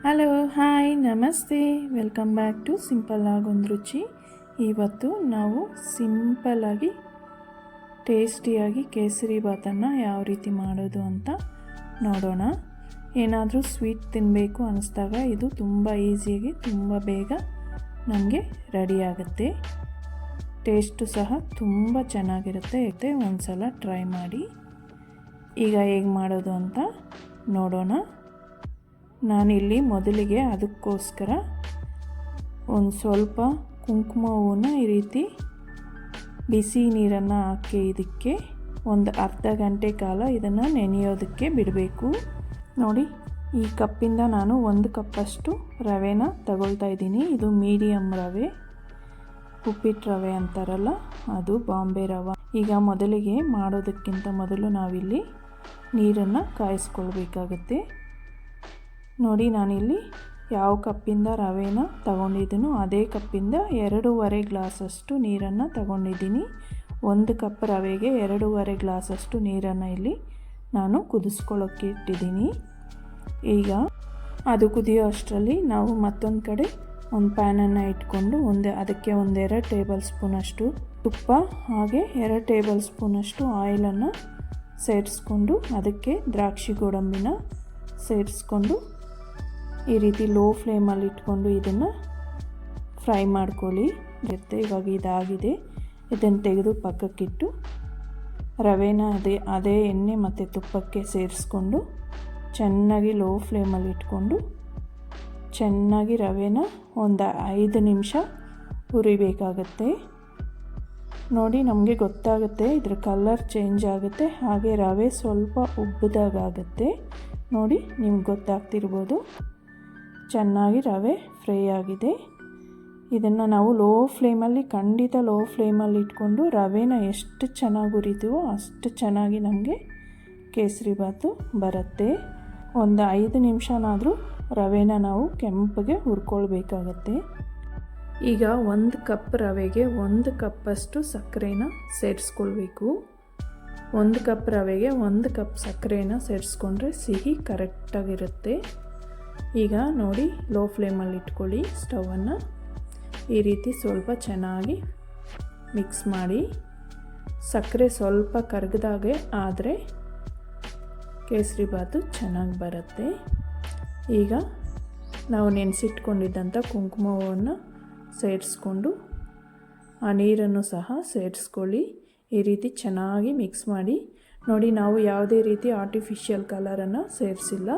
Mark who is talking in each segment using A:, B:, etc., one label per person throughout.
A: Hello hi ನಮಸ್ತೆ, welcome back to simple ಆಗೊಂದು ರುಚಿ. ಇವತ್ತು ನಾವು ಸಿಂಪಲ್ಲಾಗಿ ಟೇಸ್ಟಿಯಾಗಿ ಕೇಸರಿ ಬಾತನ್ನು ಯಾವ ರೀತಿ ಮಾಡೋದು ಅಂತ ನೋಡೋಣ. ಏನಾದರೂ ಸ್ವೀಟ್ ತಿನ್ನಬೇಕು ಅನ್ನಿಸ್ದಾಗ ಇದು ತುಂಬ ಈಸಿಯಾಗಿ ತುಂಬ ಬೇಗ ನಮಗೆ ರೆಡಿ ಆಗುತ್ತೆ. ಟೇಸ್ಟು ಸಹ ತುಂಬ ಚೆನ್ನಾಗಿರುತ್ತೆ. ಒಂದು ಸಲ ಟ್ರೈ ಮಾಡಿ. ಈಗ ಹೇಗೆ ಮಾಡೋದು ಅಂತ ನೋಡೋಣ. ನಾನಿಲ್ಲಿ ಮೊದಲಿಗೆ ಅದಕ್ಕೋಸ್ಕರ ಒಂದು ಸ್ವಲ್ಪ ಕುಂಕುಮ ಹೂವನ್ನ ಈ ರೀತಿ ಬಿಸಿ ನೀರನ್ನು ಹಾಕಿ ಇದಕ್ಕೆ ಒಂದು ಅರ್ಧ ಗಂಟೆ ಕಾಲ ಇದನ್ನು ನೆನೆಯೋದಕ್ಕೆ ಬಿಡಬೇಕು. ನೋಡಿ, ಈ ಕಪ್ಪಿಂದ ನಾನು 1 ಕಪ್ಪಷ್ಟು ರವೆನ ತಗೊಳ್ತಾ ಇದ್ದೀನಿ. ಇದು ಮೀಡಿಯಮ್ ರವೆ, ಉಪ್ಪಿಟ್ಟು ರವೆ ಅಂತಾರಲ್ಲ ಅದು, ಬಾಂಬೆ ರವೆ. ಈಗ ಮೊದಲಿಗೆ ಮಾಡೋದಕ್ಕಿಂತ ಮೊದಲು ನಾವಿಲ್ಲಿ ನೀರನ್ನು ಕಾಯಿಸ್ಕೊಳ್ಬೇಕಾಗತ್ತೆ. ನೋಡಿ, ನಾನಿಲ್ಲಿ ಯಾವ ಕಪ್ಪಿಂದ ರವೆನ ತಗೊಂಡಿದ್ದೀನೋ ಅದೇ ಕಪ್ಪಿಂದ 2.5 ಗ್ಲಾಸಷ್ಟು ನೀರನ್ನು ತಗೊಂಡಿದ್ದೀನಿ. 1 ಕಪ್ ರವೆಗೆ 2.5 ಗ್ಲಾಸಷ್ಟು ನೀರನ್ನು ಇಲ್ಲಿ ನಾನು ಕುದಿಸ್ಕೊಳ್ಳೋಕ್ಕೆ ಇಟ್ಟಿದ್ದೀನಿ. ಈಗ ಅದು ಕುದಿಯೋ ಅಷ್ಟರಲ್ಲಿ ನಾವು ಮತ್ತೊಂದು ಕಡೆ ಒಂದು ಪ್ಯಾನನ್ನು ಇಟ್ಕೊಂಡು ಅದಕ್ಕೆ 1-2 ಟೇಬಲ್ ಸ್ಪೂನಷ್ಟು ತುಪ್ಪ ಹಾಗೆ 2 ಟೇಬಲ್ ಸ್ಪೂನಷ್ಟು ಆಯಿಲನ್ನು ಸೇರಿಸ್ಕೊಂಡು ಅದಕ್ಕೆ ದ್ರಾಕ್ಷಿ ಗೋಡಂಬಿನ ಸೇರಿಸ್ಕೊಂಡು ಈ ರೀತಿ ಲೋ ಫ್ಲೇಮಲ್ಲಿ ಇಟ್ಕೊಂಡು ಇದನ್ನು ಫ್ರೈ ಮಾಡ್ಕೊಳ್ಳಿ. ಇವಾಗ ಇದಾಗಿದೆ, ಇದನ್ನು ತೆಗೆದು ಪಕ್ಕಕ್ಕಿಟ್ಟು ರವೆನ ಅದೇ ಎಣ್ಣೆ ಮತ್ತು ತುಪ್ಪಕ್ಕೆ ಸೇರಿಸ್ಕೊಂಡು ಚೆನ್ನಾಗಿ ಲೋ ಫ್ಲೇಮಲ್ಲಿ ಇಟ್ಕೊಂಡು ಚೆನ್ನಾಗಿ ರವೆನ ಒಂದು 5 ನಿಮಿಷ ಹುರಿಬೇಕಾಗತ್ತೆ. ನೋಡಿ, ನಮಗೆ ಗೊತ್ತಾಗುತ್ತೆ ಇದ್ರ ಕಲರ್ ಚೇಂಜ್ ಆಗುತ್ತೆ, ಹಾಗೆ ರವೆ ಸ್ವಲ್ಪ ಉಬ್ಬಿದಾಗುತ್ತೆ. ನೋಡಿ, ನಿಮ್ಗೆ ಗೊತ್ತಾಗ್ತಿರ್ಬೋದು ಚೆನ್ನಾಗಿ ರವೆ ಫ್ರೈ ಆಗಿದೆ. ಇದನ್ನು ನಾವು ಖಂಡಿತ ಲೋ ಫ್ಲೇಮಲ್ಲಿ ಇಟ್ಕೊಂಡು ರವೆನ ಎಷ್ಟು ಚೆನ್ನಾಗಿ ಹುರಿತೀವೋ ಅಷ್ಟು ಚೆನ್ನಾಗಿ ನಮಗೆ ಕೇಸರಿ ಬಾತು ಬರುತ್ತೆ. ಒಂದು 5 ನಿಮಿಷನಾದರೂ ರವೆನ ನಾವು ಕೆಂಪಗೆ ಹುರ್ಕೊಳ್ಬೇಕಾಗತ್ತೆ. ಈಗ 1 ಕಪ್ ರವೆಗೆ 1 ಕಪ್ಪಷ್ಟು ಸಕ್ಕರೆನ ಸೇರಿಸ್ಕೊಳ್ಬೇಕು. 1 ಕಪ್ ರವೆಗೆ 1 ಕಪ್ ಸಕ್ಕರೆನ ಸೇರಿಸ್ಕೊಂಡ್ರೆ ಸಿಹಿ ಕರೆಕ್ಟಾಗಿರುತ್ತೆ. ಈಗ ನೋಡಿ, ಲೋ ಫ್ಲೇಮಲ್ಲಿ ಇಟ್ಕೊಳ್ಳಿ ಸ್ಟವನ್ನು. ಈ ರೀತಿ ಸ್ವಲ್ಪ ಚೆನ್ನಾಗಿ ಮಿಕ್ಸ್ ಮಾಡಿ. ಸಕ್ಕರೆ ಸ್ವಲ್ಪ ಕರಗದಾಗೆ ಆದರೆ ಕೇಸರಿ ಬಾತು ಚೆನ್ನಾಗಿ ಬರುತ್ತೆ. ಈಗ ನಾವು ನೆನೆಸಿಟ್ಕೊಂಡಿದ್ದಂಥ ಕುಂಕುಮ ಹೂವನ್ನು ಸೇರಿಸ್ಕೊಂಡು ಆ ನೀರನ್ನು ಸಹ ಸೇರಿಸ್ಕೊಳ್ಳಿ. ಈ ರೀತಿ ಚೆನ್ನಾಗಿ ಮಿಕ್ಸ್ ಮಾಡಿ. ನೋಡಿ, ನಾವು ಯಾವುದೇ ರೀತಿ ಆರ್ಟಿಫಿಷಿಯಲ್ ಕಲರನ್ನು ಸೇರಿಸಿಲ್ಲ,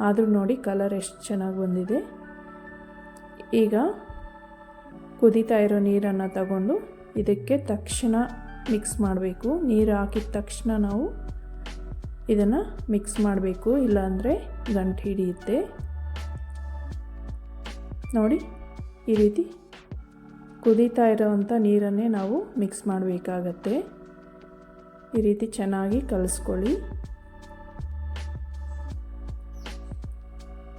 A: ಆದರೂ ನೋಡಿ ಕಲರ್ ಎಷ್ಟು ಚೆನ್ನಾಗಿ ಬಂದಿದೆ. ಈಗ ಕುದೀತಾ ಇರೋ ನೀರನ್ನು ತಗೊಂಡು ಇದಕ್ಕೆ ತಕ್ಷಣ ಮಿಕ್ಸ್ ಮಾಡಬೇಕು. ನೀರು ಹಾಕಿದ ತಕ್ಷಣ ನಾವು ಇದನ್ನು ಮಿಕ್ಸ್ ಮಾಡಬೇಕು, ಇಲ್ಲಾಂದರೆ ಗಂಟು ಹಿಡಿಯುತ್ತೆ. ನೋಡಿ, ಈ ರೀತಿ ಕುದೀತಾ ಇರೋವಂಥ ನೀರನ್ನೇ ನಾವು ಮಿಕ್ಸ್ ಮಾಡಬೇಕಾಗತ್ತೆ. ಈ ರೀತಿ ಚೆನ್ನಾಗಿ ಕಲಿಸ್ಕೊಳ್ಳಿ.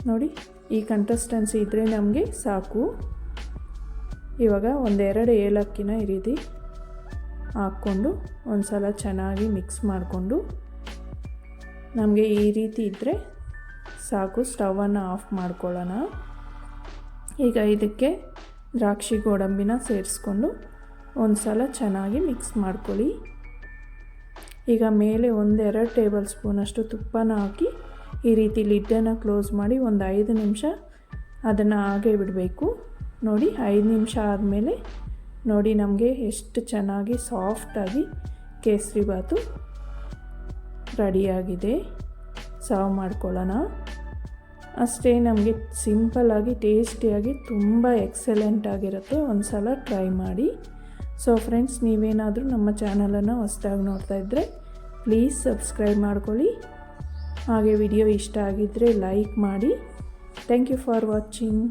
A: ನೋಡಿ, ಈ ಕನ್ಸಿಸ್ಟೆನ್ಸಿ ಇದ್ದರೆ ನಮಗೆ ಸಾಕು. ಇವಾಗ 1-2 ಏಲಕ್ಕಿನ ಈ ರೀತಿ ಹಾಕ್ಕೊಂಡು ಒಂದು ಸಲ ಚೆನ್ನಾಗಿ ಮಿಕ್ಸ್ ಮಾಡಿಕೊಂಡು ನಮಗೆ ಈ ರೀತಿ ಇದ್ದರೆ ಸಾಕು. ಸ್ಟವನ್ನು ಆಫ್ ಮಾಡ್ಕೊಳ್ಳೋಣ. ಈಗ ಇದಕ್ಕೆ ದ್ರಾಕ್ಷಿ ಗೋಡಂಬಿನ ಸೇರಿಸ್ಕೊಂಡು ಒಂದು ಸಲ ಚೆನ್ನಾಗಿ ಮಿಕ್ಸ್ ಮಾಡ್ಕೊಳ್ಳಿ. ಈಗ ಮೇಲೆ 1-2 ಟೇಬಲ್ ಸ್ಪೂನಷ್ಟು ತುಪ್ಪನ ಹಾಕಿ ಈ ರೀತಿ ಲಿಡ್ಡನ್ನು ಕ್ಲೋಸ್ ಮಾಡಿ ಒಂದು 5 ನಿಮಿಷ ಅದನ್ನು ಹಾಗೆ ಬಿಡಬೇಕು. ನೋಡಿ, 5 ನಿಮಿಷ ಆದಮೇಲೆ ನೋಡಿ ನಮಗೆ ಎಷ್ಟು ಚೆನ್ನಾಗಿ ಸಾಫ್ಟಾಗಿ ಕೇಸರಿ ಬಾತು ರೆಡಿಯಾಗಿದೆ. ಸರ್ವ್ ಮಾಡ್ಕೊಳ್ಳೋಣ. ಅಷ್ಟೇ, ನಮಗೆ ಸಿಂಪಲ್ಲಾಗಿ ಟೇಸ್ಟಿಯಾಗಿ ತುಂಬ ಎಕ್ಸಲೆಂಟ್ ಆಗಿರುತ್ತೆ. ಒಂದು ಸಲ ಟ್ರೈ ಮಾಡಿ. ಸೊ ಫ್ರೆಂಡ್ಸ್, ನೀವೇನಾದರೂ ನಮ್ಮ ಚಾನಲನ್ನು ಹೊಸದಾಗಿ ನೋಡ್ತಾ ಇದ್ದರೆ ಪ್ಲೀಸ್ ಸಬ್ಸ್ಕ್ರೈಬ್ ಮಾಡ್ಕೊಳ್ಳಿ. ಹಾಗೆ ವಿಡಿಯೋ ಇಷ್ಟ ಆಗಿದ್ದರೆ ಲೈಕ್ ಮಾಡಿ. Thank you for watching.